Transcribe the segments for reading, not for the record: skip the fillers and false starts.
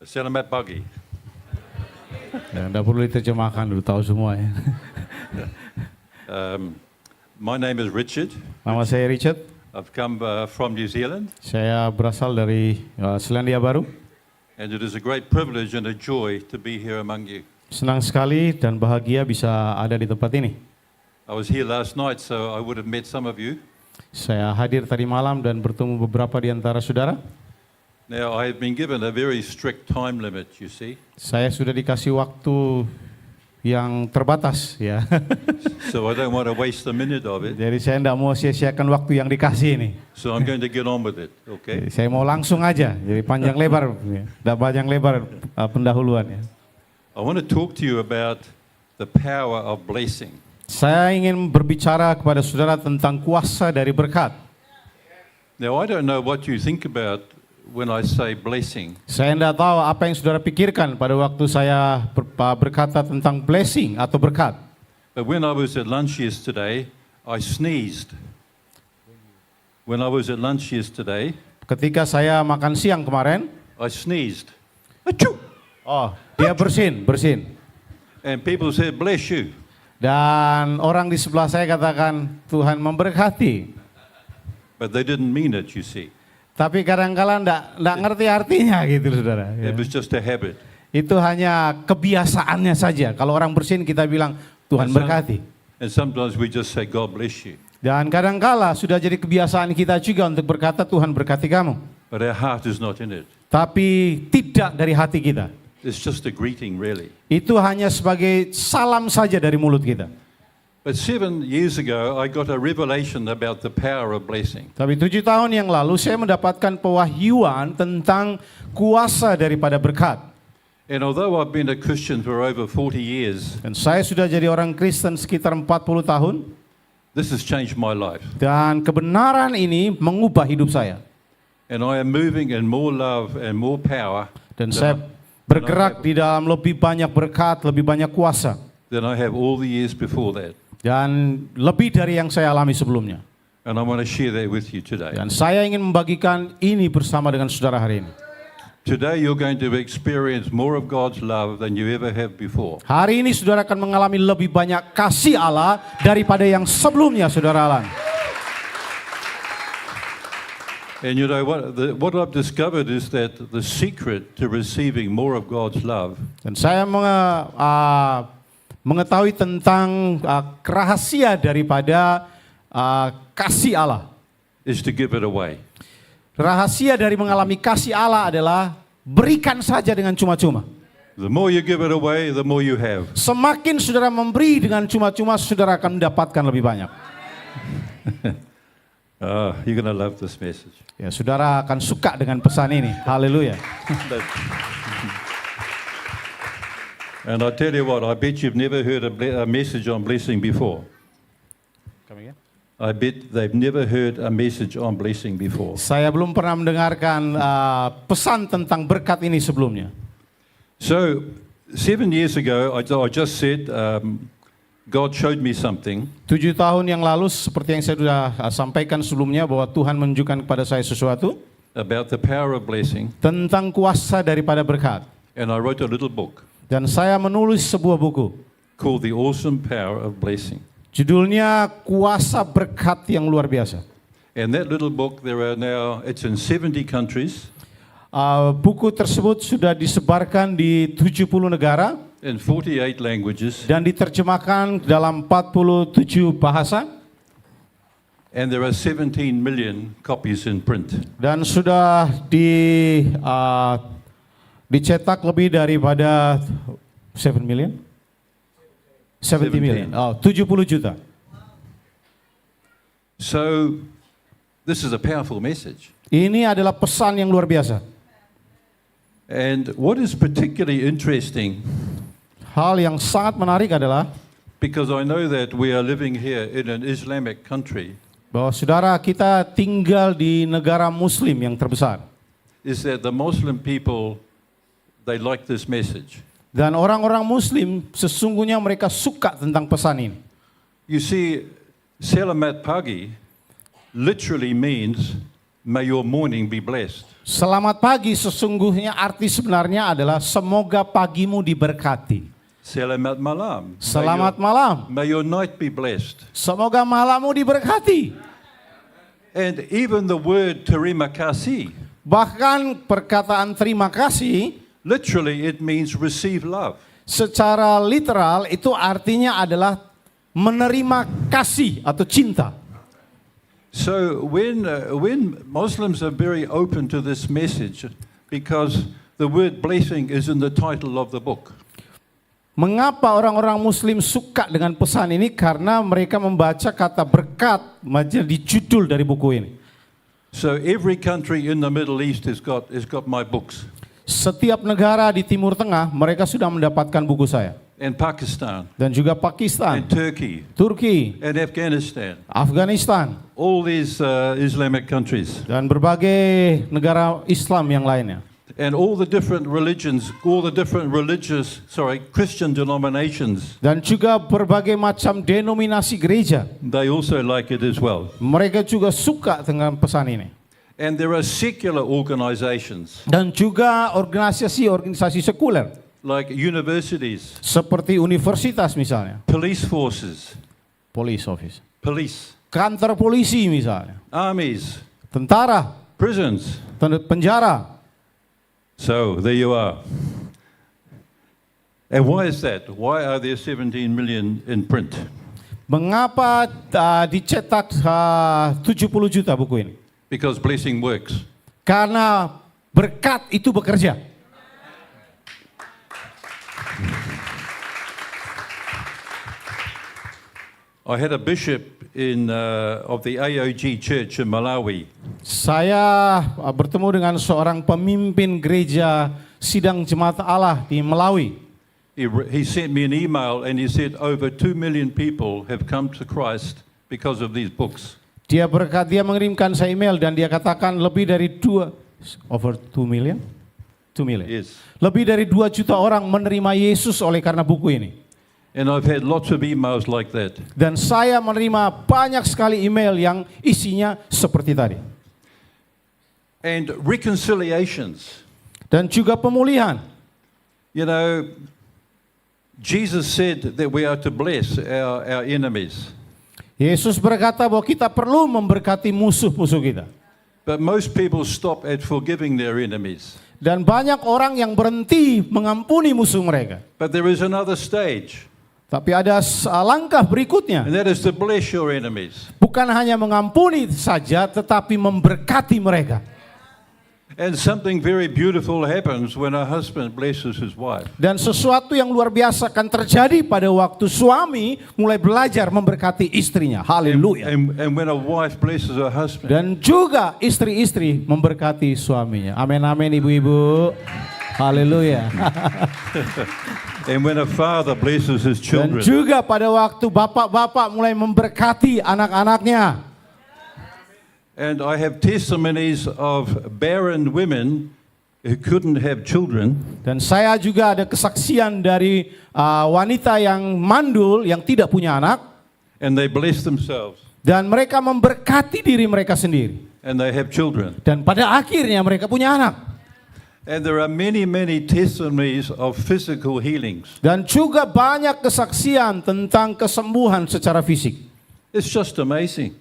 Selamat pagi. Ya, nggak perlu diterjemahkan dulu, tahu semua ya. My name is Richard. Nama saya Richard, I've come from New Zealand, saya berasal dari Selandia Baru. and it is a great privilege and a joy to be here among you. Senang sekali dan bahagia bisa ada di tempat ini. I was here last night, so I would have met some of you. Saya hadir tadi malam dan bertemu beberapa di antara saudara. Now, I have been given a very strict time limit, you see. Saya sudah dikasih waktu yang terbatas ya. So I don't want to waste a minute of it. Jadi saya tidak mau sia-siakan waktu yang dikasih ini. So I'm going to get on with it, okay? Jadi saya mau langsung aja, jadi panjang lebar, tidak panjang lebar pendahuluan ya. I want to talk to you about the power of blessing. Saya ingin berbicara kepada saudara tentang kuasa dari berkat. Now, I don't know what you think about when I say blessing. Saya tidak tahu apa yang saudara pikirkan pada waktu saya berkata tentang blessing atau berkat. But when I was at lunch yesterday, I sneezed. When I was at lunch yesterday, Ketika saya makan siang kemarin, I sneezed. Achoo! oh dia bersin. And people said, bless you. Dan orang di sebelah saya katakan, Tuhan memberkati. But they didn't mean it, you see. Tapi kadang-kala enggak ngerti artinya gitu saudara. Ya. It was just a habit. Itu hanya kebiasaannya saja. Kalau orang bersin kita bilang, Tuhan berkati. And sometimes we just say, God bless you. Dan kadang-kala sudah jadi kebiasaan kita juga untuk berkata, Tuhan berkati kamu. But our heart is not in it. Tapi tidak dari hati kita. It's just a greeting, really. Itu hanya sebagai salam saja dari mulut kita. But 7 years ago, I got a revelation about the power of blessing. Tapi 7 tahun yang lalu saya mendapatkan pewahyuan tentang kuasa daripada berkat. And although I've been a Christian for over 40 years, Dan saya sudah jadi orang Kristen sekitar 40 tahun. this has changed my life. Dan kebenaran ini mengubah hidup saya. And I am moving in more love and more power Dan saya bergerak di dalam lebih banyak berkat, lebih banyak kuasa. than I have all the years before that. Dan lebih dari yang saya alami sebelumnya. And I want to share that with you today. Dan saya ingin membagikan ini bersama dengan saudara hari ini. Today you're going to experience more of God's love than you ever have before. Hari ini saudara akan mengalami lebih banyak kasih Allah daripada yang sebelumnya saudara alami. And you know what I've discovered is that the secret to receiving more of God's love Dan saya mengetahui tentang rahasia daripada kasih Allah. is to give it away. Rahasia dari mengalami kasih Allah adalah berikan saja dengan cuma-cuma. The more you give it away, the more you have. Semakin saudara memberi dengan cuma-cuma, saudara akan mendapatkan lebih banyak. You're going to love this message. Ya, saudara akan suka dengan pesan ini. Haleluya. And I tell you what, I bet you've never heard a message on blessing before. I bet they've never heard a message on blessing before. Saya belum pernah mendengarkan pesan tentang berkat ini sebelumnya. So, 7 years ago, I just said, God showed me something 7 tahun yang lalu, seperti yang saya sudah sampaikan sebelumnya, bahwa Tuhan menunjukkan kepada saya sesuatu about the power of blessing, tentang kuasa daripada berkat. and I wrote a little book Dan saya menulis sebuah buku. called The Awesome Power of Blessing. Judulnya Kuasa Berkat yang Luar Biasa. And that little book, it's in 70 countries, Buku tersebut sudah disebarkan di 70 negara in 48 languages, dan diterjemahkan dalam 47 bahasa and there are 17 million copies in print. dan sudah dicetak lebih daripada 7 million? 70 million. 70 juta. So, this is a powerful message. Ini adalah pesan yang luar biasa. And what is particularly interesting, Hal yang sangat menarik adalah because I know that we are living here in an Islamic country, bahwa saudara kita tinggal di negara Muslim yang terbesar. is that the Muslim people, they like this message. Dan orang-orang Muslim sesungguhnya mereka suka tentang pesan ini. You see, Selamat Pagi literally means may your morning be blessed. Selamat pagi sesungguhnya arti sebenarnya adalah semoga pagimu diberkati. Selamat malam. Selamat malam. May your night be blessed. Semoga malammu diberkati. And even the word terima kasih, Bahkan perkataan terima kasih literally it means receive love. secara literal itu artinya adalah menerima kasih atau cinta. So when Muslims are very open to this message, because the word blessing is in the title of the book. Mengapa orang-orang muslim suka dengan pesan ini? Karena mereka membaca kata berkat menjadi judul dari buku ini. So every country in the Middle East has got my books. Setiap negara di Timur Tengah mereka sudah mendapatkan buku saya. And Pakistan, Dan juga Pakistan, and Turkey, Turki, and Afghanistan, Afghanistan, all these Islamic countries, dan berbagai negara Islam yang lainnya. and all the different religions, Christian denominations, Dan juga berbagai macam denominasi gereja. they also like it as well. Mereka juga suka dengan pesan ini. And there are secular organizations, Dan juga organisasi-organisasi sekuler. like universities, Seperti universitas misalnya. police forces, Police office. police, Kantor polisi misalnya. armies, Tentara. prisons. Penjara. So there you are. And why is that? Why are there 17 million in print? Mengapa dicetak 70 juta buku ini? Because blessing works. Karena berkat itu bekerja. I had a bishop of the AOG Church in Malawi. Saya bertemu dengan seorang pemimpin gereja sidang jemaat Allah di Malawi. He sent me an email and he said over 2 million people have come to Christ because of these books. Dia mengirimkan saya email dan dia katakan lebih dari 2 million? 2 million. Yes. Lebih dari 2 juta orang menerima Yesus oleh karena buku ini. And I've had lots of emails like that. Dan saya menerima banyak sekali email yang isinya seperti tadi. And reconciliations. Dan juga pemulihan. You know, Jesus said that we are to bless our enemies. Yesus berkata bahwa kita perlu memberkati musuh-musuh kita. But most people stop at forgiving their enemies. Dan banyak orang yang berhenti mengampuni musuh mereka. But there is another stage, Tapi ada langkah berikutnya. and that is to bless your enemies. Bukan hanya mengampuni saja, tetapi memberkati mereka. And something very beautiful happens when a husband blesses his wife. Dan sesuatu yang luar biasa akan terjadi pada waktu suami mulai belajar memberkati istrinya. Haleluya. And when a wife blesses her husband. Dan juga istri-istri memberkati suaminya. Amin, amin, ibu-ibu. Haleluya. And when a father blesses his Dan children. juga pada waktu bapak-bapak mulai memberkati anak-anaknya. And I have testimonies of barren women who couldn't have children. Dan saya juga ada kesaksian dari wanita yang mandul, yang tidak punya anak. And they bless themselves. Dan mereka memberkati diri mereka sendiri. And they have children. Dan pada akhirnya mereka punya anak. And there are many, many testimonies of physical healings. Dan juga banyak kesaksian tentang kesembuhan secara fisik. It's just amazing.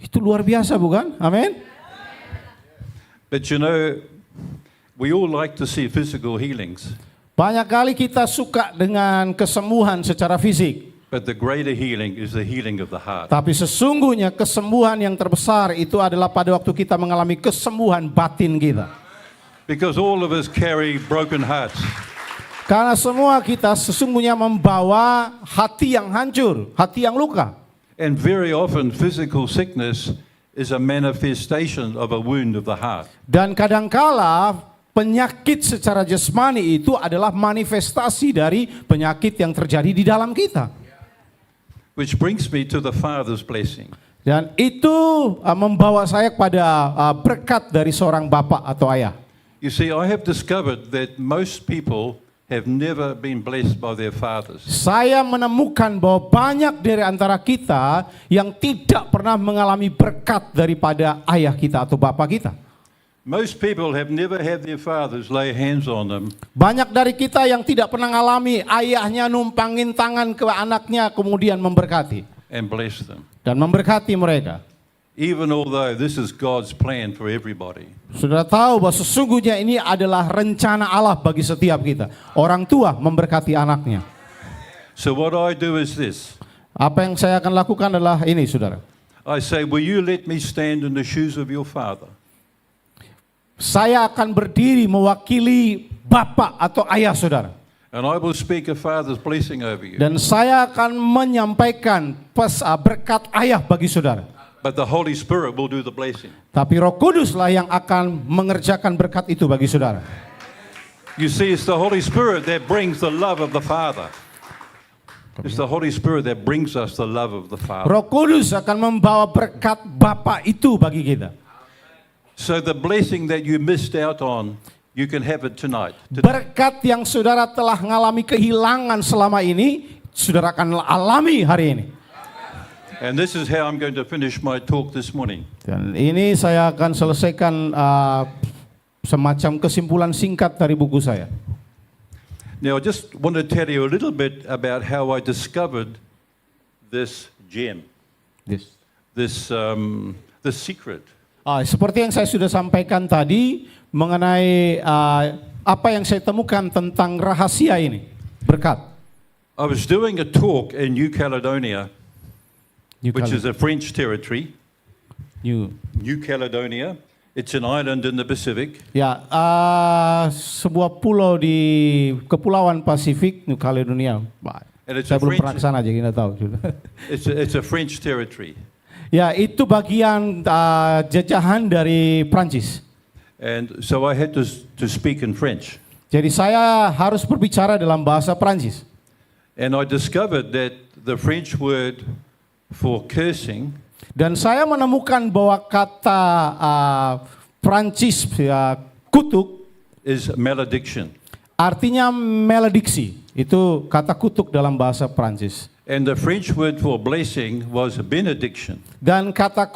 Itu luar biasa bukan? Amin. But you know, we all like to see physical healings. Banyak kali kita suka dengan kesembuhan secara fisik. But the greater healing is the healing of the heart. Tapi sesungguhnya kesembuhan yang terbesar itu adalah pada waktu kita mengalami kesembuhan batin kita. Because all of us carry broken hearts. Karena semua kita sesungguhnya membawa hati yang hancur, hati yang luka. And very often physical sickness is a manifestation of a wound of the heart. Dan kadangkala penyakit secara jasmani itu adalah manifestasi dari penyakit yang terjadi di dalam kita. Which brings me to the Father's blessing. Dan itu membawa saya kepada berkat dari seorang bapak atau ayah. You see, I have discovered that most people have never been blessed by their fathers. Saya menemukan bahwa banyak dari antara kita yang tidak pernah mengalami berkat daripada ayah kita atau bapak kita. Most people have never had their fathers lay hands on them Banyak dari kita yang tidak pernah mengalami ayahnya numpangin tangan ke anaknya kemudian memberkati and bless them, dan memberkati mereka. even although this is God's plan for everybody. Saudara tahu bahwa sesungguhnya ini adalah rencana Allah bagi setiap kita. Orang tua memberkati anaknya. So what I do is this. Apa yang saya akan lakukan adalah ini, saudara. I say, will you let me stand in the shoes of your father? Saya akan berdiri mewakili bapak atau ayah saudara. And I will speak a father's blessing over you. Dan saya akan menyampaikan berkat ayah bagi saudara. But the Holy Spirit will do the blessing. Tapi Roh Kuduslah yang akan mengerjakan berkat itu bagi saudara. You see, it's the Holy Spirit that brings the love of the Father. It's the Holy Spirit that brings us the love of the Father. Roh Kudus akan membawa berkat Bapa itu bagi kita. So the blessing that you missed out on, you can have it tonight. Berkat yang saudara telah mengalami kehilangan selama ini, saudara akan alami hari ini. And this is how I'm going to finish my talk this morning. Dan ini saya akan selesaikan semacam kesimpulan singkat dari buku saya. Now, I just want to tell you a little bit about how I discovered this gem, this secret. Seperti yang saya sudah sampaikan tadi mengenai apa yang saya temukan tentang rahasia ini, berkat. I was doing a talk in New Caledonia, which is a French territory. New Caledonia. It's an island in the Pacific. Ya, sebuah pulau di Kepulauan Pasifik, New Caledonia. And it's Saya a belum pernah French, kesana aja, kita tahu. it's a French territory. Ya, itu bagian jajahan dari Prancis. And so I had to speak in French. Jadi saya harus berbicara dalam bahasa Prancis. And I discovered that the French word for cursing Dan saya menemukan bahwa kata Prancis kutuk is malediction. artinya malediksi. Itu kata kutuk dalam bahasa Prancis. And the French word for blessing was benediction. Dan kata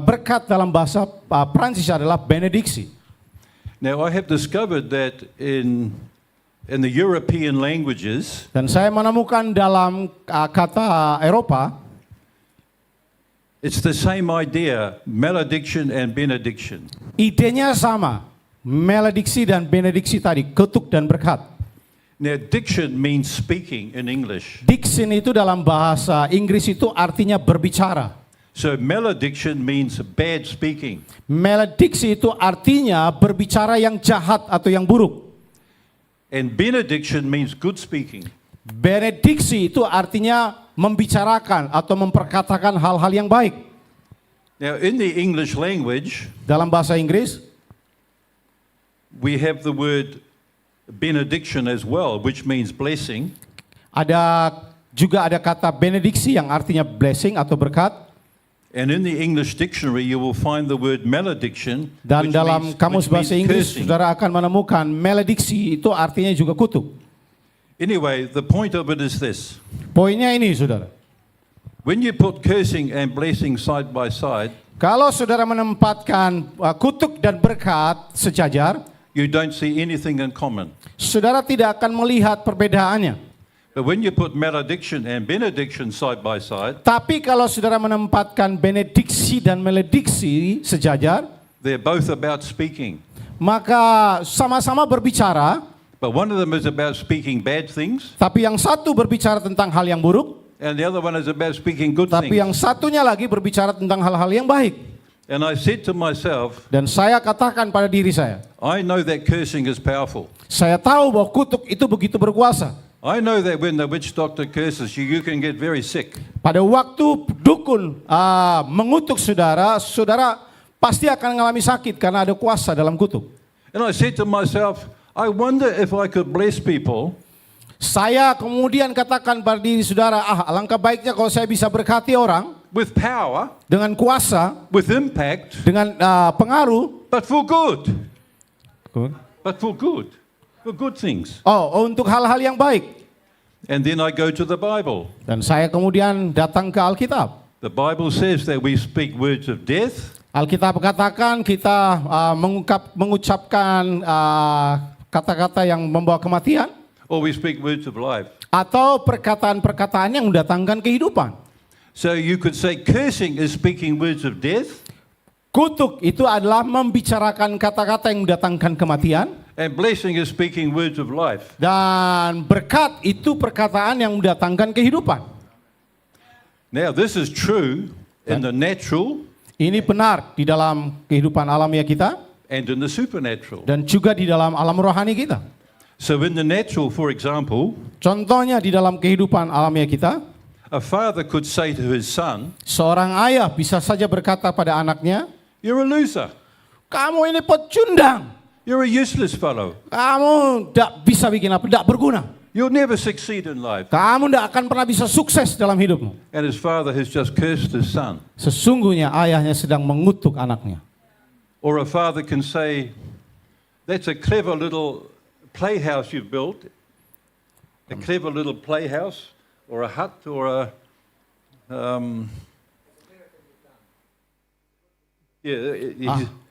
berkat dalam bahasa Prancis adalah benediksi. Now I have discovered that in the European languages, Dan saya menemukan dalam kata Eropa, it's the same idea, malediction and benediction. idenya sama. Malediksi dan benediksi tadi, kutuk dan berkat. Now diction means speaking in English. Diction itu dalam bahasa Inggris itu artinya berbicara. So malediction means bad speaking. Malediksi itu artinya berbicara yang jahat atau yang buruk. And benediction means good speaking. Benediksi itu artinya membicarakan atau memperkatakan hal-hal yang baik. Now in the English language, Dalam bahasa Inggris, we have the word benediction as well, which means blessing. juga ada kata benediksi yang artinya blessing atau berkat. And in the English dictionary, you will find the word malediction, Dan which dalam means, kamus which bahasa means Inggris, cursing. saudara akan menemukan malediksi itu artinya juga kutuk. Anyway, the point of it is this. Poinnya ini, saudara. When you put cursing and blessing side by side, Kalau saudara menempatkan kutuk dan berkat sejajar, you don't see anything in common. saudara tidak akan melihat perbedaannya. But when you put malediction and benediction side by side, Tapi kalau saudara menempatkan benediksi dan malediksi sejajar, they're both about speaking. maka sama-sama berbicara, But one of them is about speaking bad things, tapi yang satu berbicara tentang hal yang buruk, and the other one is about speaking good tapi yang things. satunya lagi berbicara tentang hal-hal yang baik. And I said to myself, Dan saya katakan pada diri saya, I know that cursing is powerful. saya tahu bahwa kutuk itu begitu berkuasa. I know that when the witch doctor curses you, you can get very sick. Pada waktu dukun mengutuk saudara, saudara pasti akan mengalami sakit karena ada kuasa dalam kutuk. And I said to myself, I wonder if I could bless people Saya kemudian katakan pada diri saudara, alangkah baiknya kalau saya bisa berkati orang with power, dengan kuasa, with impact, dengan pengaruh, but for good. But for good. for good things. Oh, untuk hal-hal yang baik. And then I go to the Bible. Dan saya kemudian datang ke Alkitab. The Bible says that we speak words of death. Alkitab katakan kita mengucapkan kata-kata yang membawa kematian. Or we speak words of life. Atau perkataan-perkataan yang mendatangkan kehidupan. So you could say cursing is speaking words of death. Kutuk itu adalah membicarakan kata-kata yang mendatangkan kematian. And blessing is speaking words of life. Dan berkat itu perkataan yang mendatangkan kehidupan. Now this is true in the natural. Ini benar di dalam kehidupan alamiah kita. And in the supernatural. Dan juga di dalam alam rohani kita. So in the natural, for example, contohnya di dalam kehidupan alamiah kita, a father could say to his son, seorang ayah bisa saja berkata pada anaknya, "You're a loser. Kamu ini pecundang. You're a useless fellow. Kamu tidak bisa bikin apa, tidak berguna. You'll never succeed in life." Kamu tidak akan pernah bisa sukses dalam hidupmu. And his father has just cursed his son. Sesungguhnya ayahnya sedang mengutuk anaknya. Or a father can say, "That's a clever little playhouse you've built. A clever little playhouse or a hut or a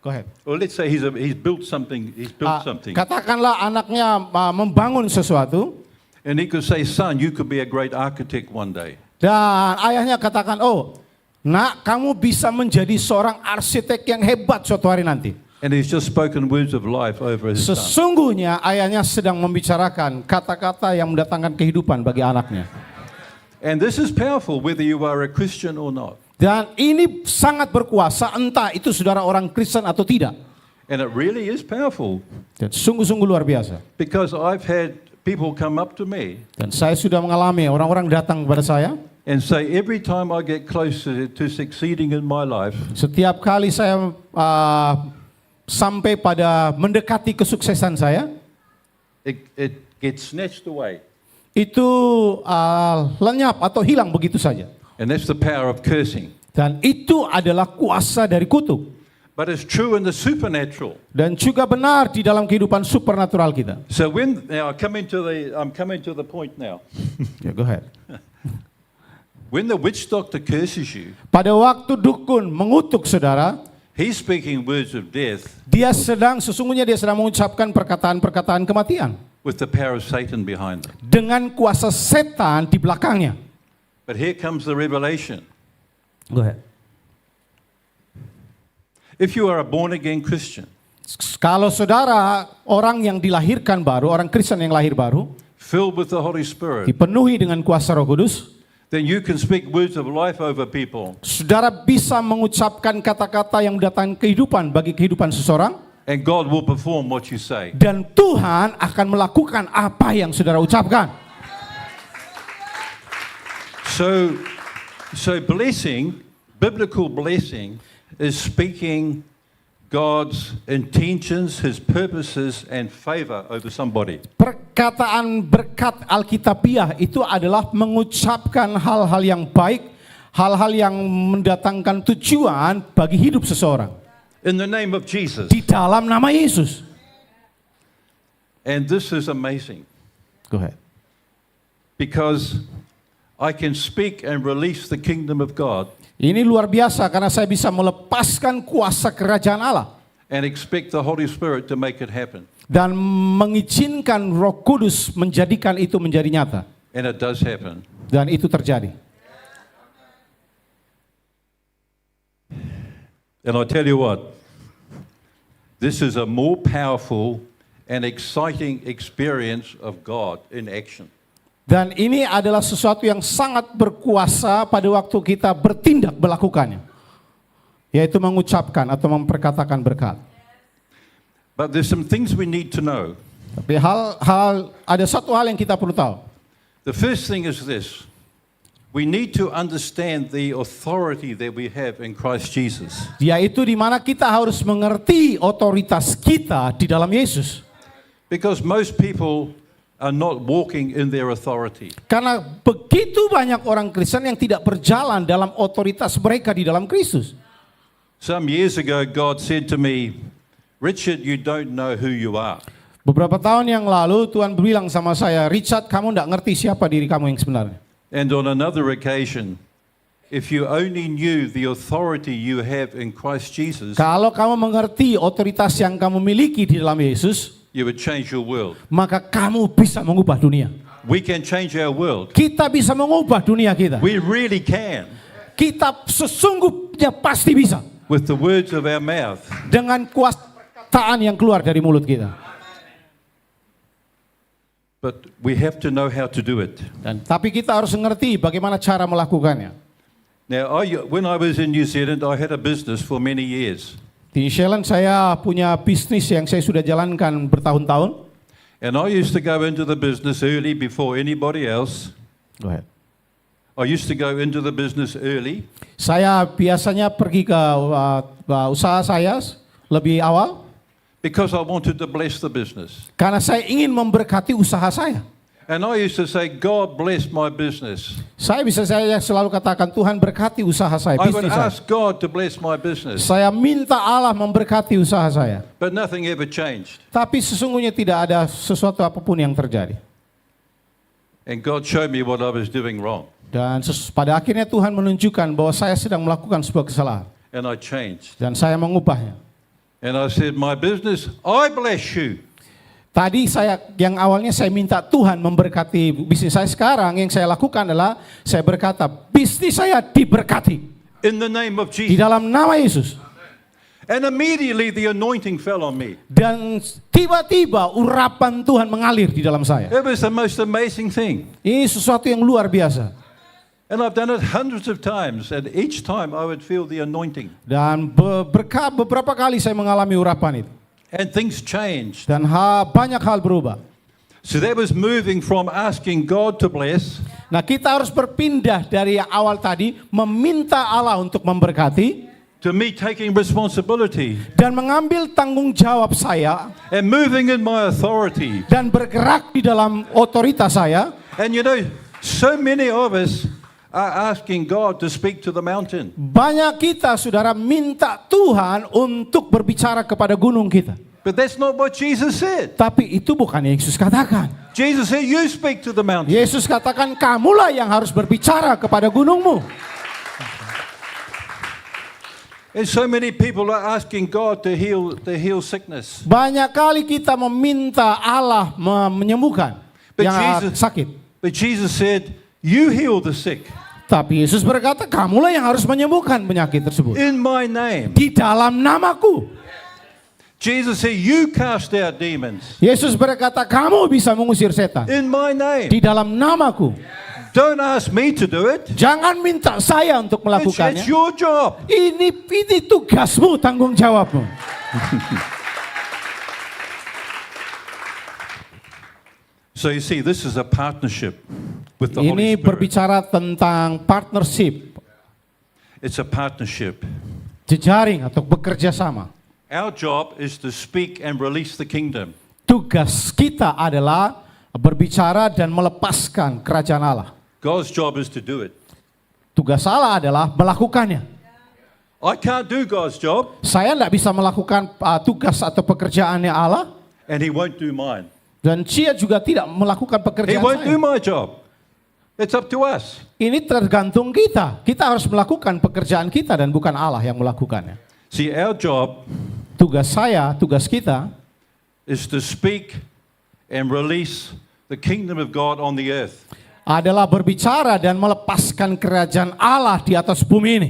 Go ahead. Or let's say he's built something. He's built something. Katakanlah anaknya membangun sesuatu. And he could say, "Son, you could be a great architect one day." Dan ayahnya katakan, "Oh, nak, kamu bisa menjadi seorang arsitek yang hebat suatu hari nanti." And he's just spoken words of life over his son. Sesungguhnya ayahnya sedang membicarakan kata-kata yang mendatangkan kehidupan bagi anaknya. And this is powerful whether you are a Christian or not. Dan ini sangat berkuasa entah itu saudara orang Kristen atau tidak. And it really is powerful. Dan sungguh-sungguh luar biasa. Because I've had people come up to me. Dan saya sudah mengalami orang-orang datang kepada saya. And say every time I get closer to succeeding in my life. Setiap kali saya sampai pada mendekati kesuksesan saya, it gets snatched away. Itu lenyap atau hilang begitu saja. And that's the power of cursing. Dan itu adalah kuasa dari kutuk. But it's true in the supernatural. Dan juga benar di dalam kehidupan supernatural kita. So now I'm coming to the point now. Yeah, go ahead. When the witch doctor curses you, pada waktu dukun mengutuk saudara, he's speaking words of death. Sesungguhnya dia sedang mengucapkan perkataan-perkataan kematian. With the power of Satan behind them. Dengan kuasa setan di belakangnya. But here comes the revelation. Go ahead. If you are a born again Christian, kalau saudara orang yang dilahirkan baru, orang Kristen yang lahir baru, filled with the Holy Spirit, dipenuhi dengan kuasa Roh Kudus, then you can speak words of life over people. Saudara bisa mengucapkan kata-kata yang mendatangkan kehidupan bagi kehidupan seseorang. And God will perform what you say. Dan Tuhan akan melakukan apa yang saudara ucapkan. So blessing, biblical blessing, is speaking God's intentions, His purposes, and favor over somebody. Perkataan berkat Alkitabiah itu adalah mengucapkan hal-hal yang baik, hal-hal yang mendatangkan tujuan bagi hidup seseorang. In the name of Jesus. Di dalam nama Yesus. And this is amazing. Go ahead. Because I can speak and release the kingdom of God. Ini luar biasa karena saya bisa melepaskan kuasa kerajaan Allah. And expect the Holy Spirit to make it happen. Dan mengizinkan Roh Kudus menjadikan itu menjadi nyata. And it does happen. Dan itu terjadi. And I tell you what, this is a more powerful and exciting experience of God in action. Dan ini adalah sesuatu yang sangat berkuasa pada waktu kita bertindak melakukannya. Yaitu mengucapkan atau memperkatakan berkat. But there's some things we need to know. Tapi ada satu hal yang kita perlu tahu. The first thing is this. We need to understand the authority that we have in Christ Jesus. Yaitu di mana kita harus mengerti otoritas kita di dalam Yesus. Because most people are not walking in their authority. Karena begitu banyak orang Kristen yang tidak berjalan dalam otoritas mereka di dalam Kristus. Some years ago God said to me, "Richard, you don't know who you are." Beberapa tahun yang lalu Tuhan bilang sama saya, Richard, kamu tidak ngerti siapa diri kamu yang sebenarnya. And on another occasion, if you only knew the authority you have in Christ Jesus, Kalau kamu mengerti otoritas yang kamu miliki di dalam Yesus, you would change your world. maka kamu bisa mengubah dunia. We can change our world. Kita bisa mengubah dunia kita. We really can. Kita sesungguhnya pasti bisa. With the words of our mouth. Dengan kuasa perkataan yang keluar dari mulut kita. But we have to know how to do it. Tapi kita harus mengerti bagaimana cara melakukannya. Now, when I was in New Zealand, I had a business for many years. Di New Zealand saya punya bisnis yang saya sudah jalankan bertahun-tahun. And I used to go into the business early before anybody else. Go ahead. I used to go into the business early. Saya biasanya pergi ke usaha saya lebih awal. Because I wanted to bless the business. Karena saya ingin memberkati usaha saya. And I used to say, God bless my business. Saya selalu katakan, Tuhan berkati usaha saya, I would bisnis saya. ask God to bless my business. Saya minta Allah memberkati usaha saya. But nothing ever changed. Tapi sesungguhnya tidak ada sesuatu apapun yang terjadi. And God showed me what I was doing wrong. Dan pada akhirnya Tuhan menunjukkan bahwa saya sedang melakukan sebuah kesalahan. And I changed. Dan saya mengubahnya. And I said, my business, I bless you. Tadi yang awalnya saya minta Tuhan memberkati bisnis saya, sekarang yang saya lakukan adalah saya berkata, bisnis saya diberkati. In the name of Di Jesus. dalam nama Yesus. And immediately the anointing fell on me. Dan tiba-tiba urapan Tuhan mengalir di dalam saya. It was the most amazing thing. Ini sesuatu yang luar biasa. And I've done it hundreds of times, and each time I would feel the anointing. Dan beberapa kali saya mengalami urapan itu. And things changed. Dan banyak hal berubah. So that was moving from asking God to bless. Nah, kita harus berpindah dari awal tadi meminta Allah untuk memberkati, to me taking responsibility dan mengambil tanggung jawab saya and moving in my authority. dan bergerak di dalam otoritas saya. And you know, so many of us are asking God to speak to the mountain. Banyak kita, saudara, minta Tuhan untuk berbicara kepada gunung kita. But that's not what Jesus said. Tapi itu bukan yang Yesus katakan. Jesus said, you speak to the mountain. Yesus katakan, kamulah yang harus berbicara kepada gunungmu. And so many people are asking God to heal sickness. Banyak kali kita meminta Allah menyembuhkan yang sakit. But Jesus said, you heal the sick. Tapi Yesus berkata, kamulah yang harus menyembuhkan penyakit tersebut. In my name. Di dalam namaku. Jesus said, you cast out demons. Yesus berkata, kamu bisa mengusir setan. In my name. Di dalam namaku. Don't ask me to do it. Jangan minta saya untuk melakukannya. It's your job. Ini tugasmu, tanggung jawabmu. So you see, this is a partnership with the Holy Ini Spirit. berbicara tentang partnership. It's a partnership. Jejaring atau bekerja sama. Our job is to speak and release the kingdom. Tugas kita adalah berbicara dan melepaskan kerajaan Allah. God's job is to do it. Tugas Allah adalah melakukannya. I can't do God's job. Saya tidak bisa melakukan tugas atau pekerjaannya Allah. And He won't do mine. Dan dia juga tidak melakukan He pekerjaan won't do saya. my job. It's up to us. Ini tergantung kita. Kita harus melakukan pekerjaan kita dan bukan Allah yang melakukannya. See, our job Tugas saya, tugas kita is to speak and release the kingdom of God on the earth. adalah berbicara dan melepaskan kerajaan Allah di atas bumi ini.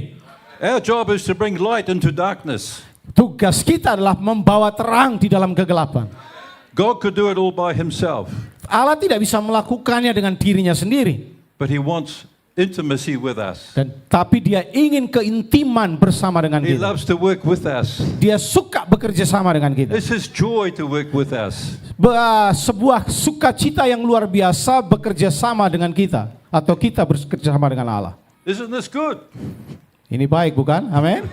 Our job is to bring light into darkness. Tugas kita adalah membawa terang di dalam kegelapan. God could do it all by Himself, Allah tidak bisa melakukannya dengan dirinya sendiri. but He wants intimacy with us. Tapi dia ingin keintiman bersama dengan He kita. loves to work with us. Dia suka bekerja sama dengan kita. It's His joy to work with us. Sebuah sukacita yang luar biasa bekerja sama dengan kita. Atau kita bekerja sama dengan Allah. Isn't this good? Ini baik bukan? Amin.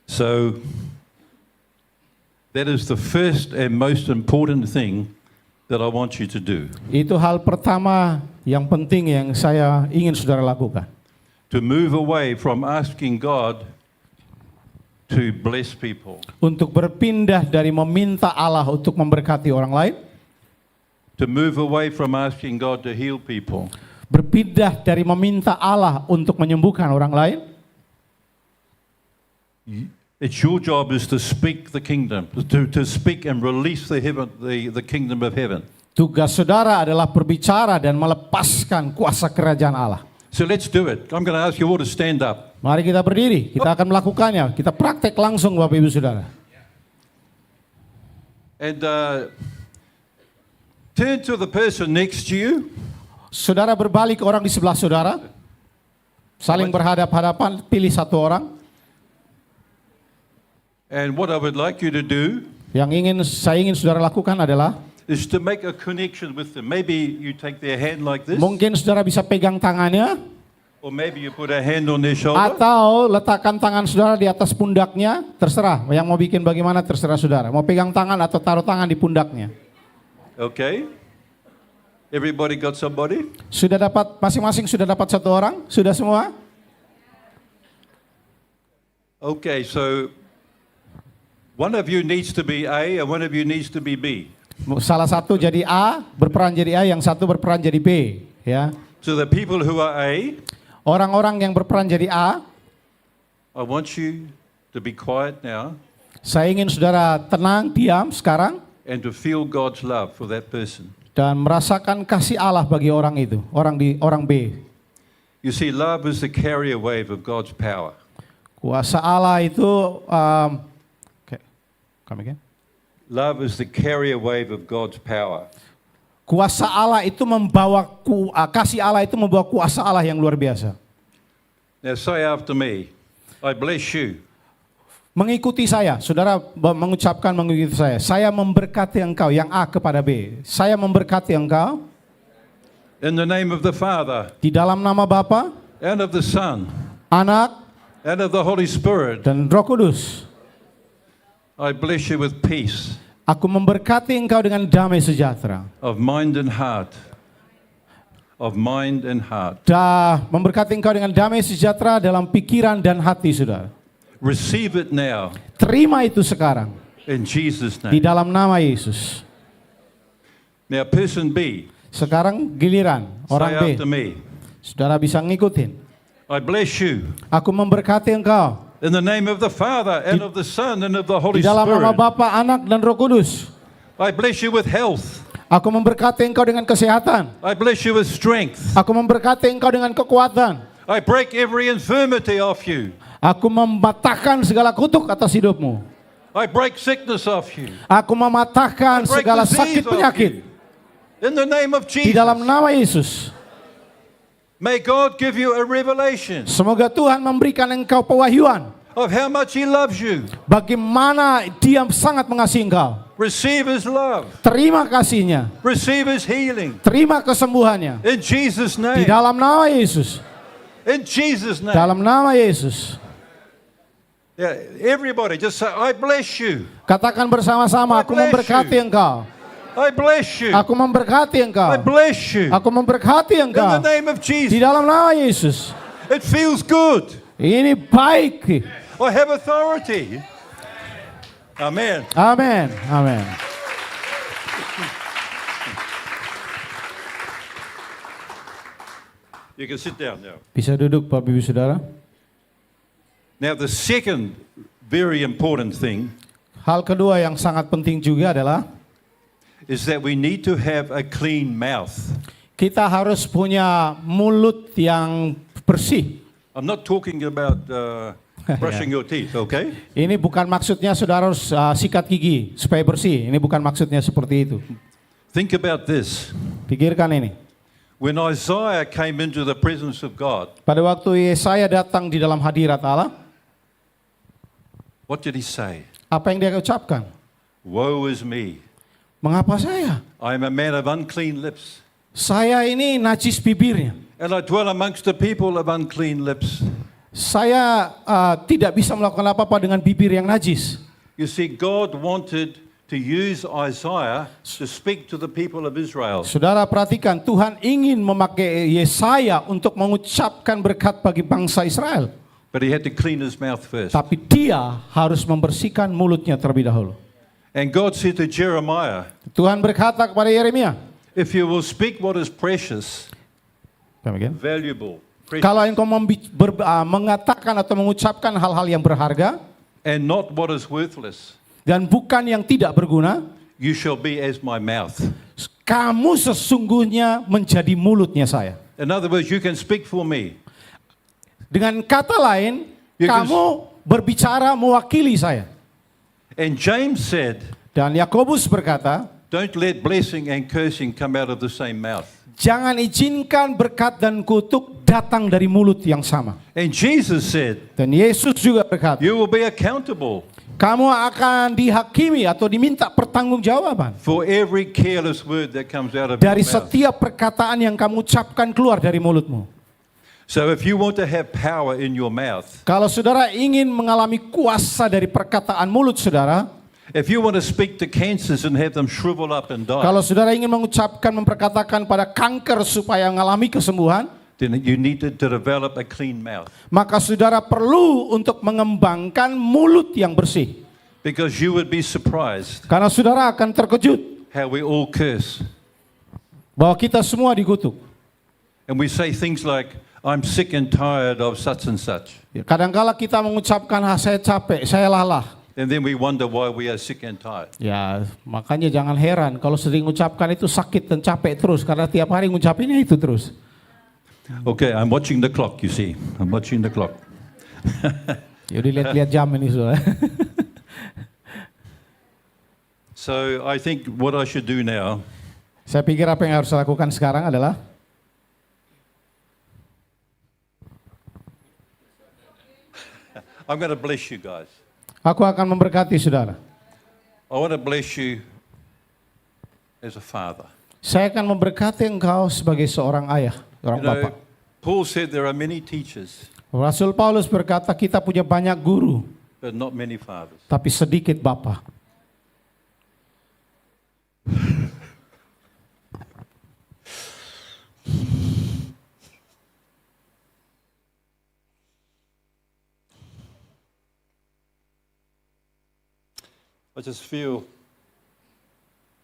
So, that is the first and most important thing that I want you to do. Itu hal pertama yang penting yang saya ingin saudara lakukan. To move away from asking God to bless people, untuk berpindah dari meminta Allah untuk memberkati orang lain, to move away from asking God to heal people, berpindah dari meminta Allah untuk menyembuhkan orang lain. it's your job is to speak the kingdom, to speak and release the kingdom of heaven. Tugas saudara adalah berbicara dan melepaskan kuasa kerajaan Allah. So let's do it. I'm going to ask you all to stand up. Mari kita berdiri, kita akan melakukannya. Kita praktek langsung Bapak Ibu Saudara. And turn to the person next to you. Saudara berbalik ke orang di sebelah saudara. Saling berhadap-hadapan, pilih satu orang. And what I would like you to do Saya ingin saudara lakukan adalah is to make a connection with them. Maybe you take their hand like this, mungkin saudara bisa pegang tangannya, or maybe you put a hand on their shoulder. atau letakkan tangan saudara di atas pundaknya, terserah. Yang mau bikin bagaimana terserah saudara. Mau pegang tangan atau taruh tangan di pundaknya. Okay. Everybody got somebody? Sudah dapat, masing-masing sudah dapat satu orang? Sudah semua? Okay, so one of you needs to be A and one of you needs to be B. Salah satu jadi A, berperan jadi A, yang satu berperan jadi B, ya. So the people who are A, Orang-orang yang berperan jadi A, I want you to be quiet now saya ingin saudara tenang, diam sekarang, and to feel God's love for that person. dan merasakan kasih Allah bagi orang itu, orang B. You see, love is the carrier wave of God's power. Kuasa Allah itu, come again? Love is the carrier wave of God's power. Kuasa Allah itu kasih Allah itu membawa kuasa Allah yang luar biasa. Now say after me, I bless you. Mengikuti saya, saudara mengucapkan mengikuti saya. Saya memberkati engkau, yang A kepada B. Saya memberkati engkau. In the name of the Father, Di dalam nama Bapa, and of the Son, Anak, and of the Holy Spirit, dan Roh Kudus. I bless you with peace Aku memberkati engkau dengan damai sejahtera. of mind and heart. Of mind and heart. Memberkati engkau dengan damai sejahtera dalam pikiran dan hati, saudara. Receive it now Terima itu sekarang in Jesus' di name. dalam nama Yesus. Now person B, Sekarang giliran orang say B. after me, Saudara bisa ngikutin. I bless you Aku memberkati engkau in the name of the Father and of the Son and of the Holy di dalam nama Spirit. Bapa, Anak, dan Roh Kudus. I bless you with health. Aku memberkati engkau dengan kesehatan. I bless you with strength. Aku memberkati engkau dengan kekuatan. I break every infirmity off you. Aku mematahkan segala kutuk atas hidupmu. I break sickness off you. Aku mematahkan I break segala disease sakit off penyakit you. In the name of di dalam Jesus. nama Yesus. May God give you a revelation Semoga Tuhan memberikan engkau pewahyuan of how much He loves you. bagaimana Dia sangat mengasihi engkau. Receive His love. Terima kasihnya, Receive His healing. terima kesembuhannya In Jesus' di name. dalam nama Yesus. In Jesus' name. Dalam nama Yesus. Yeah, everybody just say, I bless you. Katakan bersama-sama, aku bless memberkati you. engkau. I bless you. Aku memberkati engkau. I bless you. Aku memberkati In engkau the name of di Jesus. dalam nama Yesus. It feels good. Ini baik. I have authority. Amen. Amin. Amin. You can sit down now. Bisa duduk Bapak Ibu Saudara. Now the second very important thing Hal kedua yang sangat penting juga adalah is that we need to have a clean mouth. kita harus punya mulut yang bersih. I'm not talking about brushing your teeth, okay? Ini bukan maksudnya saudara harus sikat gigi supaya bersih. Ini bukan maksudnya seperti itu. Think about this. Pikirkan ini. When Isaiah came into the presence of God, Pada waktu Yesaya datang di dalam hadirat Allah, what did he say? apa yang dia ucapkan? Woe is me. Mengapa saya? I am a man of unclean lips, Saya ini najis bibirnya. and I dwell amongst the people of unclean lips. Saya tidak bisa melakukan apa-apa dengan bibir yang najis. You see, God wanted to use Isaiah to speak to the people of Israel. Saudara perhatikan, Tuhan ingin memakai Yesaya untuk mengucapkan berkat bagi bangsa Israel. But he had to clean his mouth first. Tapi dia harus membersihkan mulutnya terlebih dahulu. And God said to Jeremiah, Tuhan berkata kepada Yeremia, if you will speak what is precious, valuable, kalau engkau mengatakan atau mengucapkan hal-hal yang berharga, and not what is worthless, dan bukan yang tidak berguna, you shall be as my mouth. Kamu sesungguhnya menjadi mulutnya saya. In other words, you can speak for me. Dengan kata lain, kamu berbicara mewakili saya. And James said, dan Yakobus berkata, don't let blessing and cursing come out of the same mouth. Jangan izinkan berkat dan kutuk datang dari mulut yang sama. And Jesus said, dan Yesus juga berkata, you will be accountable. Kamu akan dihakimi atau diminta pertanggungjawaban for every careless word that comes out of dari your mouth. Setiap perkataan yang kamu ucapkan keluar dari mulutmu. So if you want to have power in your mouth, kalau saudara ingin mengalami kuasa dari perkataan mulut saudara, if you want to speak to cancers and have them shrivel up and die, kalau saudara ingin mengucapkan, memperkatakan pada kanker supaya mengalami kesembuhan, then you need to develop a clean mouth. Maka saudara perlu untuk mengembangkan mulut yang bersih. Because you would be surprised. Karena saudara akan terkejut. How we all curse. Bahwa kita semua dikutuk. And we say things like, I'm sick and tired of such and such. Kadangkala kita mengucapkan, saya capek, saya lelah. And then we wonder why we are sick and tired. Ya, makanya jangan heran kalau sering ucapkan itu sakit dan capek terus karena tiap hari ngucapinnya itu terus. Okay, I'm watching the clock, you see. I'm watching the clock. Jadi lihat-lihat jam ini sudah. So I think what I should do now. Saya pikir apa yang harus saya lakukan sekarang adalah I'm going to bless you guys. Aku akan memberkati saudara. I want to bless you as a father. Saya akan memberkati engkau sebagai seorang ayah, seorang bapak. Paul said there are many teachers. Rasul Paulus berkata kita punya banyak guru, but not many fathers. Tapi sedikit bapa. I just feel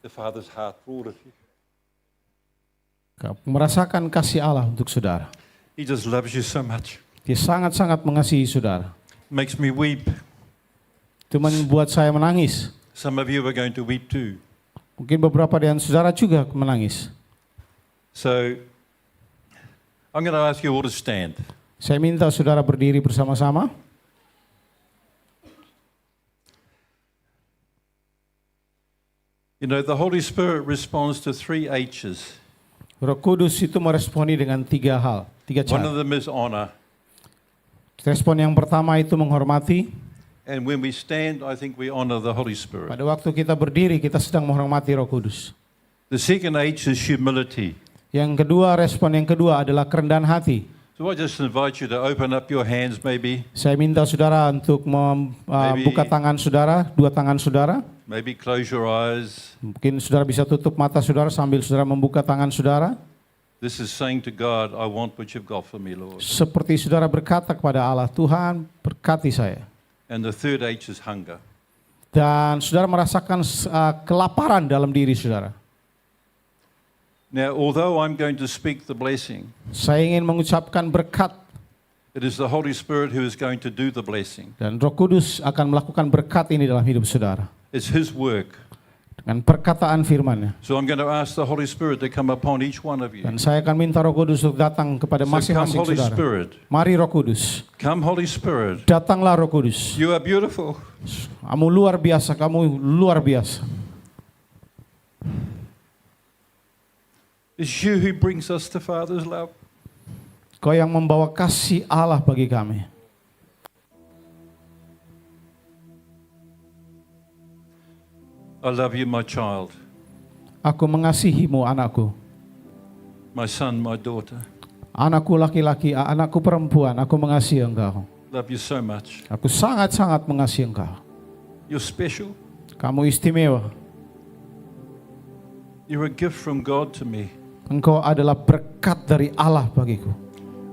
the Father's heart for all of you. Merasakan kasih Allah untuk saudara. He just loves you so much. Dia sangat-sangat mengasihi saudara. Makes me weep. Itu membuat saya menangis. Some of you are going to weep too. Mungkin beberapa dari saudara juga menangis. So, I'm going to ask you all to stand. Saya minta saudara berdiri bersama-sama. You know, the Holy Spirit responds to 3 H's. Roh Kudus itu meresponi dengan 3 hal, 3 cara. One of them is honor. Respon yang pertama itu menghormati. And when we stand, I think we honor the Holy Spirit. Pada waktu kita berdiri, kita sedang menghormati Roh Kudus. The second H is humility. Yang kedua, respon yang kedua adalah kerendahan hati. So I just invite you to open up your hands maybe. Saya minta saudara untuk membuka tangan saudara, 2 tangan saudara. Maybe close your eyes. Mungkin saudara bisa tutup mata saudara sambil saudara membuka tangan saudara. This is saying to God, I want what you've got for me, Lord. Seperti saudara berkata kepada Allah, Tuhan berkati saya. And the third H is hunger. Dan saudara merasakan kelaparan dalam diri saudara. Now, although I'm going to speak the blessing, saya ingin mengucapkan berkat. It is the Holy Spirit who is going to do the blessing. Dan Roh Kudus akan melakukan berkat ini dalam hidup saudara. It's His work. Dengan perkataan firman-Nya. So I'm going to ask the Holy Spirit to come upon each one of you. Dan saya akan minta Roh Kudus untuk datang kepada masing-masing come, Holy saudara. Spirit. Mari Roh Kudus. Come, Holy Spirit. Datanglah Roh Kudus. You are beautiful. Kamu luar biasa, kamu luar biasa. It's you who brings us to Father's love. Kau yang membawa kasih Allah bagi kami. I love you, my child. Aku mengasihimu, anakku. My son, my daughter. Anakku laki-laki, anakku perempuan, aku mengasihi engkau. Love you so much. Aku sangat-sangat mengasihi engkau. You're special. Kamu istimewa. You're a gift from God to me. Engkau adalah berkat dari Allah bagiku.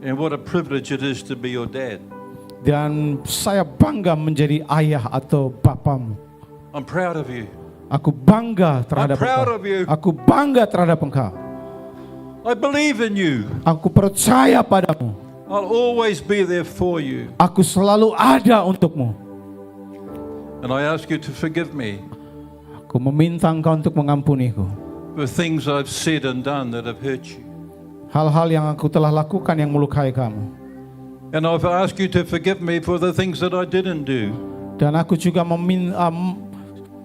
And what a privilege it is to be your dad. Dan saya bangga menjadi ayah atau bapamu. I'm proud of you. Aku bangga terhadap I'm proud engkau. of you. Aku bangga terhadap engkau. I believe in you. Aku percaya padamu. I'll always be there for you. Aku selalu ada untukmu. And I ask you to forgive me Aku meminta engkau untuk mengampuniku. for things I've said and done that have hurt you. Hal-hal yang aku telah lakukan yang melukai kamu. And I've asked you to forgive me for the things that I didn't do. Dan aku juga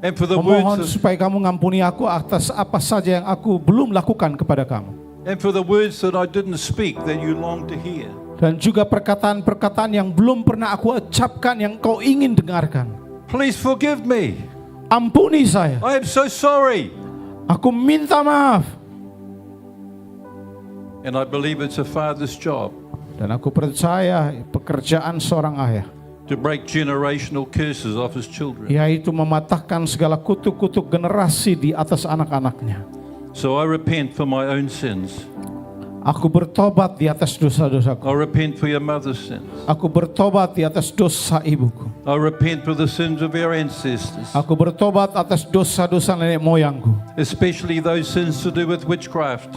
And for the memohon words supaya kamu mengampuni aku atas apa saja yang aku belum lakukan kepada kamu. and for the words that I didn't speak that you long to hear. Dan juga perkataan-perkataan yang belum pernah aku ucapkan yang kau ingin dengarkan. Please forgive me. Ampuni saya. I am so sorry. Aku minta maaf. And I believe it's a father's job Dan aku percaya pekerjaan seorang ayah, to break generational curses off his children. yaitu mematahkan segala kutuk-kutuk generasi di atas anak-anaknya. So I repent for my own sins. Aku bertobat di atas dosa-dosaku. I repent for your mother's sins. Aku bertobat di atas dosa ibuku. I repent for the sins of our ancestors, Aku bertobat atas dosa-dosa nenek moyangku. especially those sins to do with witchcraft,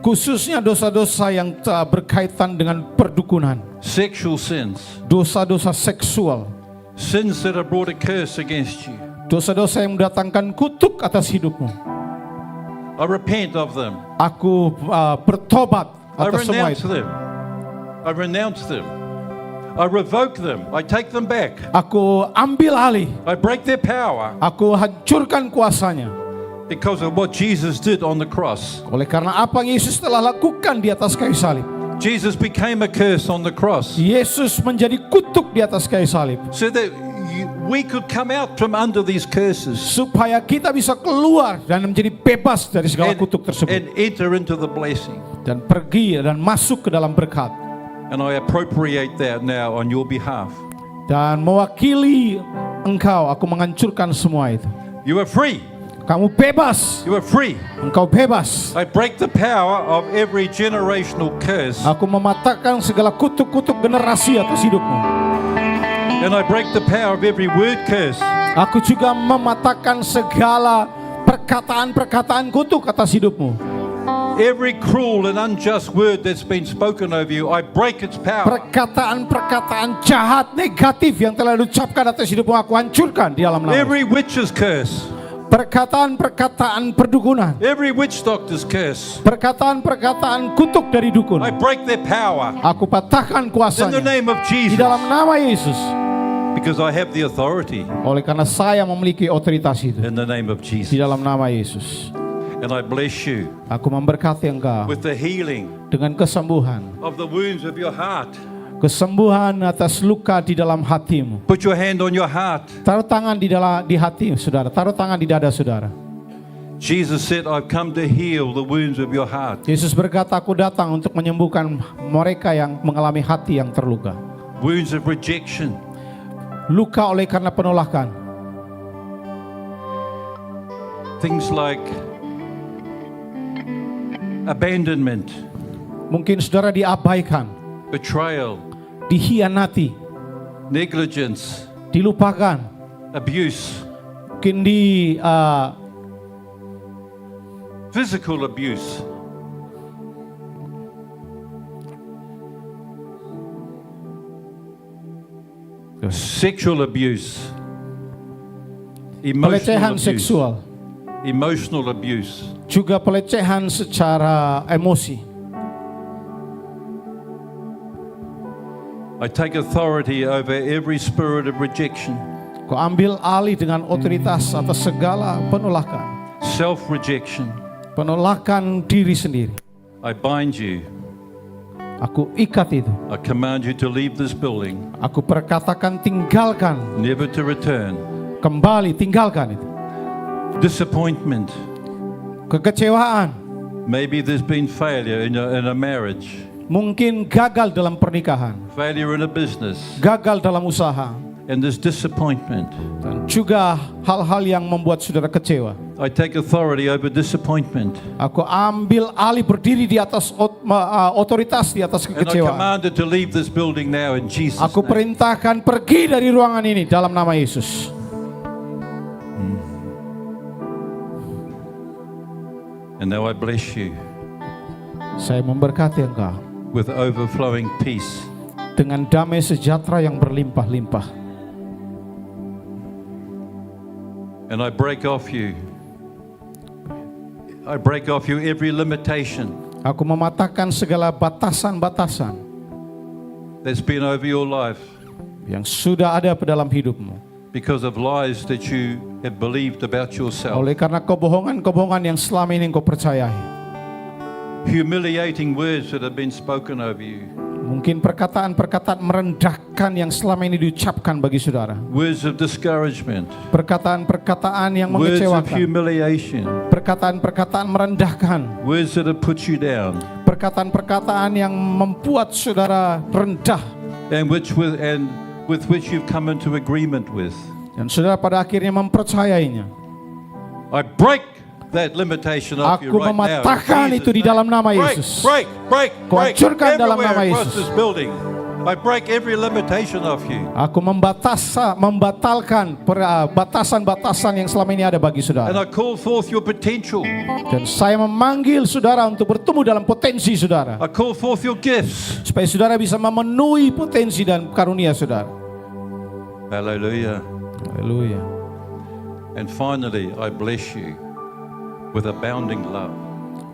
Khususnya dosa-dosa yang berkaitan dengan perdukunan. sexual sins, Dosa-dosa seksual. sins that have brought a curse against you. Dosa-dosa yang mendatangkan kutuk atas hidupmu. I repent of them. Aku bertobat I atas semua renounce itu. them. I renounce them. I revoke them. I take them back. Aku ambil alih. I break their power Aku hancurkan kuasanya. because of what Jesus did on the cross. Oleh karena apa yang Yesus telah lakukan di atas kayu salib. Jesus became a curse on the cross Yesus menjadi kutuk di atas kayu salib. so that we could come out from under these curses Supaya kita bisa keluar dan menjadi bebas dari segala kutuk tersebut. and enter into the blessing. Dan pergi dan masuk ke dalam berkat. And I appropriate that now on your behalf. Dan mewakili engkau, aku menghancurkan semua itu. You are free. Kamu bebas. You are free. Engkau bebas. I break the power of every generational curse, Aku mematahkan segala kutuk-kutuk generasi atas hidupmu. and I break the power of every word curse. Aku juga mematahkan segala perkataan-perkataan kutuk atas hidupmu. Every cruel and unjust word that's been spoken over you, I break its power. Perkataan-perkataan jahat, negatif yang telah diucapkan atas hidupmu, aku hancurkan di dalam nama. Every witch's curse, Perkataan-perkataan perdukunan, every witch doctor's curse, perkataan-perkataan kutuk dari dukun, I break their power aku patahkan in the kuasanya name of di Jesus, dalam nama Yesus. because I have the authority Oleh karena saya memiliki otoritas itu in the name of di Jesus. dalam nama Yesus. And I bless you Aku memberkati engkau with the healing dengan kesembuhan, of the wounds of your heart. kesembuhan atas luka di dalam hatimu. Put your hand on your heart. Taruh tangan di hati saudara, taruh tangan di dada saudara. Jesus said, I've come to heal the wounds of your heart. Yesus berkata, aku datang untuk menyembuhkan mereka yang mengalami hati yang terluka. Wounds of rejection, Luka oleh karena penolakan. things like abandonment, Mungkin saudara diabaikan, betrayal, dihianati, negligence, dilupakan. abuse, Mungkin physical abuse, sexual abuse, emotional pelecehan abuse, seksual, emotional abuse, juga pelecehan secara emosi. I take authority over every spirit of rejection, Kau ambil alih dengan otoritas atas segala penolakan. self-rejection. Penolakan diri sendiri. I bind you. Aku ikat itu. I command you to leave this building, Aku perkatakan tinggalkan. never to return. Kembali tinggalkan itu. Disappointment. Kekecewaan. Maybe there's been failure in a marriage, Mungkin gagal dalam pernikahan. failure in a business, Gagal dalam usaha. and there's disappointment. Dan juga hal-hal yang membuat saudara kecewa. I take authority over disappointment. Aku ambil alih berdiri di atas otoritas di atas And I kekecewaan. commanded to leave this building now in Jesus' Aku name. perintahkan pergi dari ruangan ini dalam nama Yesus. And now I bless you Saya memberkati engkau with overflowing peace. dengan damai sejahtera yang berlimpah-limpah. And I break off you every limitation Aku mematahkan segala batasan-batasan that's been over your life yang sudah ada dalam hidupmu. because of lies that you have believed about yourself. Oleh karena kebohongan-kebohongan yang selama ini engkau percayai. Humiliating words that have been spoken over you. Mungkin perkataan-perkataan merendahkan yang selama ini diucapkan bagi saudara. Words of discouragement. Perkataan-perkataan yang Words of mengecewakan. humiliation. Perkataan-perkataan merendahkan. Words that have put you down. Perkataan-perkataan yang membuat saudara rendah. And with which you've come into agreement with. Dan saudara pada akhirnya mempercayainya. I break that limitation of you Aku right now. mematahkan in itu di Jesus' dalam nama name. Yesus. Break. Kau hancurkan dalam nama Everywhere across Yesus. this building. I break every limitation of you. Aku membatalkan batasan-batasan yang selama ini ada bagi And saudara. I call forth your potential. Dan saya memanggil saudara untuk bertemu dalam potensi saudara. I call forth your gifts. Supaya saudara bisa memenuhi potensi dan karunia saudara. Hallelujah. Haleluya. And finally, I bless you with abounding love.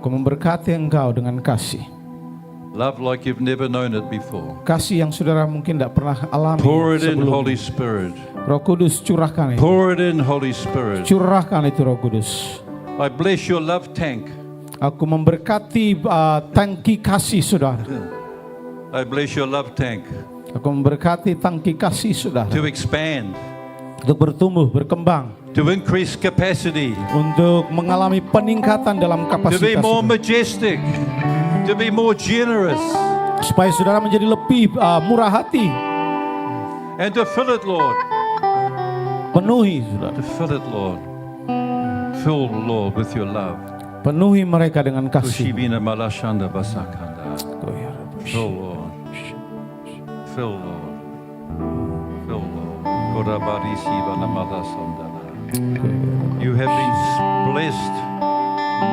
Aku memberkati engkau dengan kasih. Love like you've never known it before. Kasih yang saudara mungkin tidak pernah alami Pour it in, Holy sebelumnya. Spirit. Roh Kudus curahkan itu. Pour it in, Holy Spirit. Curahkan itu Roh Kudus. I bless your love tank. Aku memberkati tangki kasih saudara. I bless your love tank Aku memberkati tangki kasih saudara. to expand, Untuk bertumbuh, berkembang. to increase capacity, Untuk mengalami peningkatan dalam to be kapasitas more saudara. majestic, to be more generous, Supaya saudara menjadi lebih murah hati. and to fill it, Lord. Penuhi saudara. To fill it, Lord. Fill, Lord, with your love. Penuhi mereka dengan kasih. Kushibina malashanda basakanda. Fill, Lord. Fill, Lord. Fill, Lord. Korabarisi vanamadasandana. You have been blessed,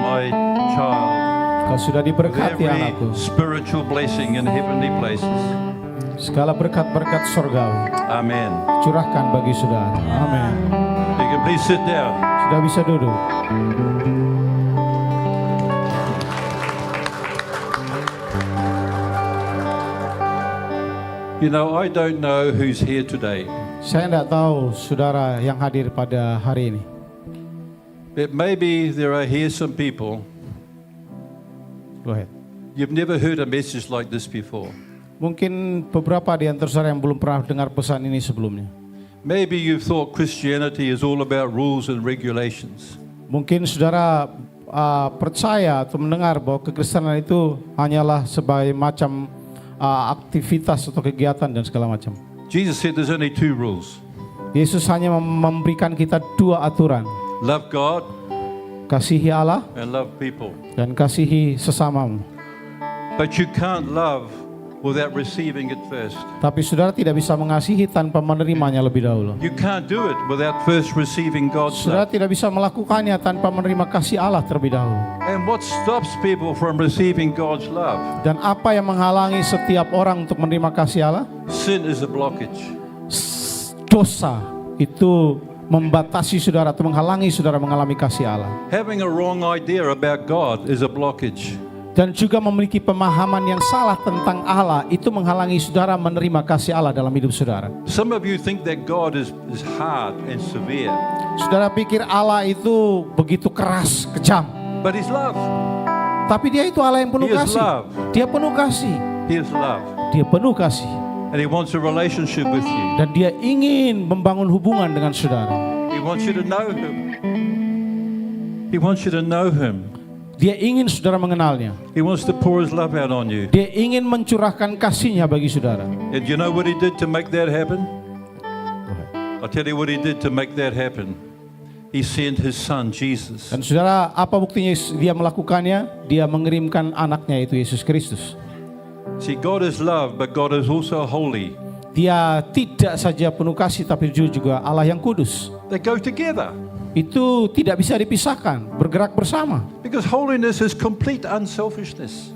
my child, Kau sudah with diberkati every anakku. spiritual blessing in heavenly places. Segala berkat-berkat surgawi Amen. curahkan bagi saudara. Amin. You can please sit down. Sudah bisa duduk. You know, I don't know who's here today. Saya tidak tahu saudara yang hadir pada hari ini. But maybe there are here some people, Go ahead. you've never heard a message like this before. Mungkin beberapa di antara saudara yang belum pernah dengar pesan ini sebelumnya. Maybe you've thought Christianity is all about rules and regulations. Mungkin saudara percaya atau mendengar bahwa kekristenan itu hanyalah sebagai macam aktivitas atau kegiatan dan segala macam. Jesus said there's only two rules. Yesus hanya memberikan kita dua aturan. Love God Kasihi Allah and love people. dan kasihi sesamamu. But you can't love without receiving it first. Tapi saudara tidak bisa mengasihi tanpa menerimanya lebih dahulu. You can't do it without first receiving God's Saudara love. tidak bisa melakukannya tanpa menerima kasih Allah terlebih dahulu. And what stops people from receiving God's love? Dan apa yang menghalangi setiap orang untuk menerima kasih Allah? Sin is a blockage. Dosa itu membatasi saudara atau menghalangi saudara mengalami kasih Allah. Having a wrong idea about God is a blockage. Dan juga memiliki pemahaman yang salah tentang Allah itu menghalangi saudara menerima kasih Allah dalam hidup saudara. Some of you think that God is hard and severe, Saudara pikir Allah itu begitu keras, kejam. but He's love. Tapi dia itu Allah yang penuh He is kasih. love. Dia penuh kasih. He is love. Dia penuh kasih. And He wants a relationship with you. Dan dia ingin membangun hubungan dengan saudara. He wants you to know Him. He wants you to know Him. Dia ingin saudara mengenalnya. He wants to pour His love out on you. Dia ingin mencurahkan kasihnya bagi saudara. And you know what He did to make that happen? I'll tell you what he did to make that happen. He sent his son Jesus. Dan saudara, apa buktinya dia melakukannya? Dia mengirimkan anaknya, yaitu Yesus Kristus. See, God is love, but God is also holy. Dia tidak saja penuh kasih, tapi juga Allah yang kudus. They go together. Itu tidak bisa dipisahkan, bergerak bersama. Because holiness is complete unselfishness.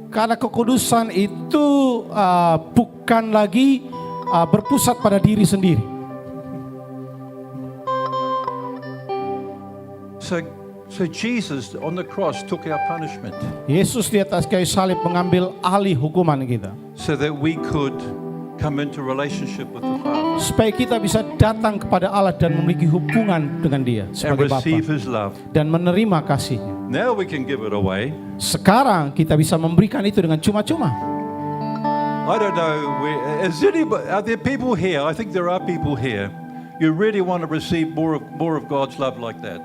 Karena kekudusan itu bukan lagi berpusat pada diri sendiri. So Jesus on the cross took our punishment. Yesus di atas kayu salib mengambil alih hukuman kita. So that we could come into relationship with the Father. Supaya kita bisa datang kepada Allah dan memiliki hubungan dengan Dia And sebagai Bapa receive his love. dan menerima kasih-Nya. Now we can give it away. Sekarang kita bisa memberikan itu dengan cuma-cuma. I don't know, are there people here? I think there are people here. You really want to receive more of God's love like that.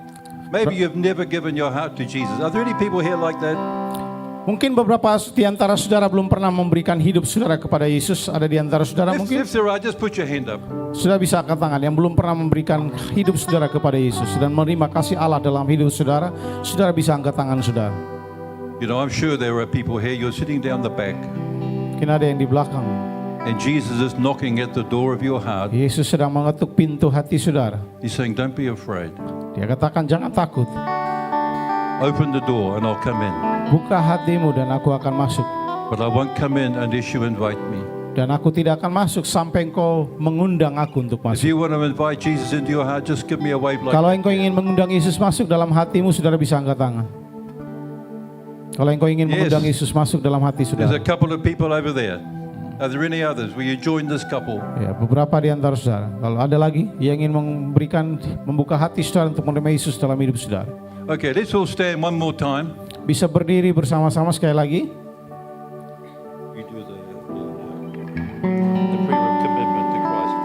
Maybe you've never given your heart to Jesus. Are there any people here like that? Mungkin beberapa di antara saudara belum pernah memberikan hidup saudara kepada Yesus. Ada di antara saudara mungkin? If there are, just put your hand up. Saudara bisa angkat tangan yang belum pernah memberikan hidup saudara kepada Yesus dan menerima kasih Allah dalam hidup saudara. Saudara bisa angkat tangan saudara. You know, I'm sure there are people here. You're sitting down the back. Mungkin ada yang di belakang. And Jesus is knocking at the door of your heart. Yesus sedang mengetuk pintu hati saudara. He's saying, don't be afraid. Dia katakan jangan takut. Open the door and I'll come in. Buka hatimu dan aku akan masuk. But I won't come in unless you invite me. Dan aku tidak akan masuk sampai engkau mengundang aku untuk If masuk. you want to invite Jesus into your heart, just give me a wave like Kalau that. engkau ingin mengundang Yesus masuk dalam hatimu, saudara bisa angkat tangan. Kalau engkau ingin Yes. mengundang Yesus masuk dalam hati There's saudara. a couple of people over there. Are there any others? Will you join this couple? Ya, beberapa di antara saudara. Kalau ada lagi yang ingin membuka hati saudara untuk menerima Yesus dalam hidup saudara. Okay, let's all stand one more time. Bisa berdiri bersama-sama sekali lagi. You do the prayer of commitment to Christ.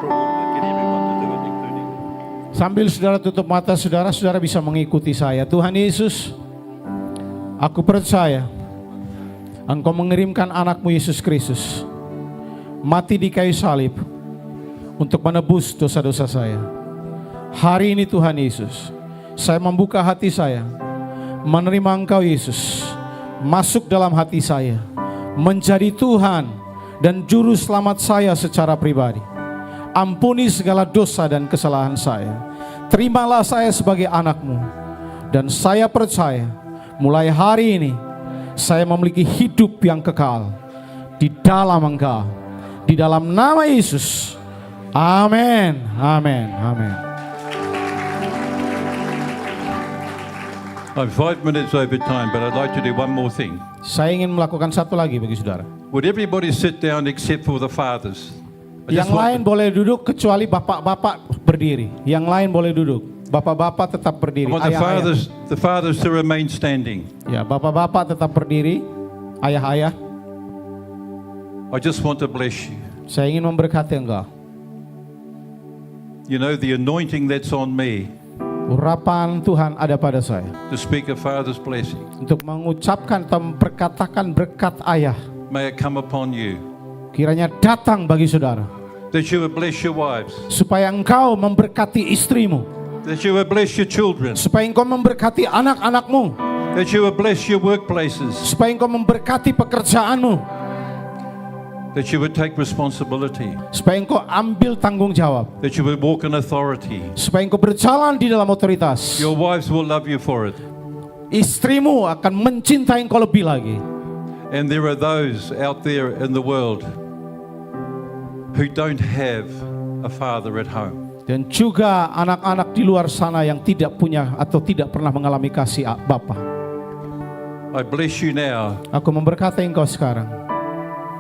Get everyone to do it, including me. Sambil saudara tutup mata saudara, saudara bisa mengikuti saya. Tuhan Yesus, aku percaya Engkau mengirimkan anakmu Yesus Kristus mati di kayu salib untuk menebus dosa-dosa saya. Hari ini Tuhan Yesus, saya membuka hati saya, menerima Engkau Yesus, masuk dalam hati saya, menjadi Tuhan dan Juru Selamat saya secara pribadi. Ampuni segala dosa dan kesalahan saya. Terimalah saya sebagai anak-Mu. Dan saya percaya, mulai hari ini, saya memiliki hidup yang kekal di dalam Engkau. Di dalam nama Yesus. Amin. Amin. Amin. I'm 5 minutes over time, but I'd like to do one more thing. Saya ingin melakukan satu lagi bagi saudara. Would everybody sit down except for the fathers? Yang lain boleh duduk kecuali bapak-bapak berdiri. Yang lain boleh duduk. Bapak-bapak tetap I berdiri. want the fathers to remain standing. Ya, bapak-bapak tetap berdiri. Ayah-ayah, I just want to bless you. saya ingin memberkati engkau. You know, the anointing that's on me Urapan Tuhan ada pada saya to speak a father's blessing. untuk mengucapkan atau memperkatakan berkat ayah. May it come upon you. Kiranya datang bagi saudara. That you would bless your wives. Supaya engkau memberkati istrimu. That you would bless your children. Supaya engkau memberkati anak-anakmu. That you would bless your workplaces. Supaya engkau memberkati pekerjaanmu. That you would take responsibility. Supaya engkau ambil tanggung jawab. That you would walk in authority. Supaya engkau berjalan di dalam otoritas. Your wives will love you for it. Istrimu akan mencintai engkau lebih lagi. And there are those out there in the world who don't have a father at home. Dan juga anak-anak di luar sana yang tidak punya atau tidak pernah mengalami kasih Bapa. I bless you now Aku memberkati engkau sekarang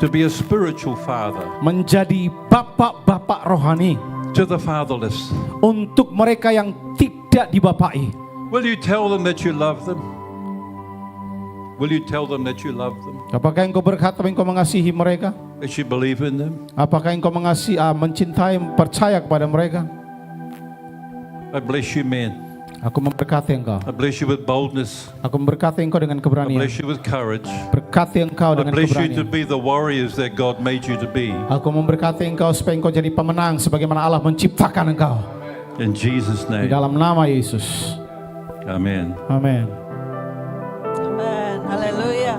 to be a spiritual father menjadi bapak-bapak rohani to the fatherless. untuk mereka yang tidak dibapai. Will you tell them that you love them? Will you tell them that you love them? Apakah engkau berkata engkau mengasihi mereka? That you believe in them? Apakah engkau mencintai, percaya kepada mereka? I bless you, men. Aku memberkati engkau. I bless you with boldness. Aku memberkati engkau dengan I keberanian. bless you with courage. Berkati engkau I dengan bless you to keberanian. be the warriors that God made you to be. Aku memberkati engkau supaya engkau jadi pemenang sebagaimana Allah menciptakan engkau. In Jesus' Di name. dalam nama Yesus. Amen. Amin. Amen. Haleluya.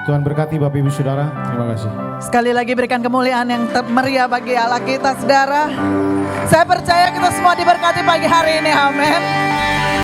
Tuhan berkati Bapak Ibu Saudara. Terima kasih. Sekali lagi berikan kemuliaan yang meriah bagi Allah kita, saudara. Saya percaya kita semua diberkati pagi hari ini, amin.